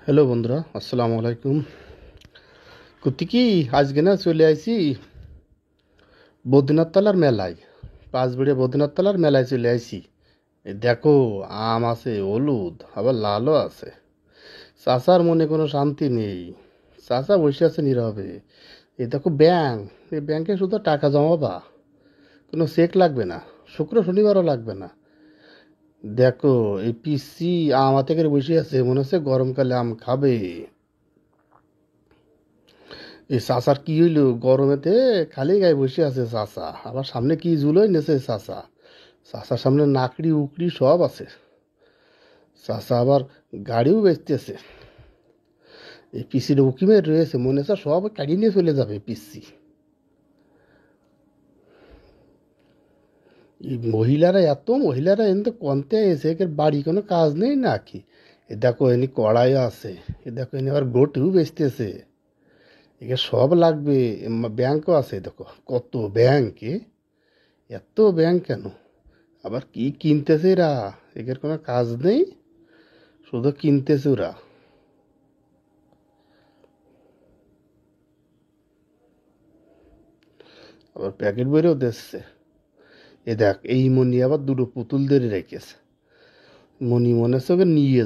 Hello বন্ধুরা, আসসালামু আলাইকুম। করতে কি আজকে না চলে আইছি বদ্রীনাথ তলার মেলায়। পাঁচবিড়ে বদ্রীনাথ তলার মেলায় চলে আইছি। এই দেখো, আম আছে, হলুদ, আবার লালও আছে। চাচার মনে কোনো শান্তি নেই। চাচা বসে আছে নীরবে। এই দেখো ব্যাংক, এই ব্যাংকে শুধু টাকা জমাবা, কোনো চেক লাগবে না, শুক্র শনিবারও লাগবে না। দেখো এই পিসি আম হাতে করে বসে আছে, মনে হচ্ছে গরমকালে আম খাবে। এই চাচার কি হইল, গরমেতে খালি গায়ে বসে আছে চাচা, আবার সামনে কি জুলোই নেছে চাচা। চাচার সামনে নাকড়ি উকড়ি সব আছে। চাচা আবার গাড়িও বেচতেছে। এই পিসির উকিমে রয়েছে, মনে হচ্ছে সব কাটিয়ে নিয়ে চলে যাবে পিসি। এই মহিলারা এনে কনতে এসে একের বাড়ি কোনো কাজ নেই নাকি। এ দেখো এনি কড়াই আছে, এ দেখো এনে আবার গোটিও বেচতেছে। একে সব লাগবে। ব্যাংকও আছে, দেখো কত ব্যাংক। এত ব্যাংক কেন? আবার কি কিনতেছে এরা? এদের কোনো কাজ নেই, শুধু কিনতেছে ওরা। আবার প্যাকেট বইরেও দিচ্ছে। এ দেখ, এই মনি আবার দুটো পুতুল ধরে রেখেছে। মনি মনে হচ্ছে ওকে নিয়ে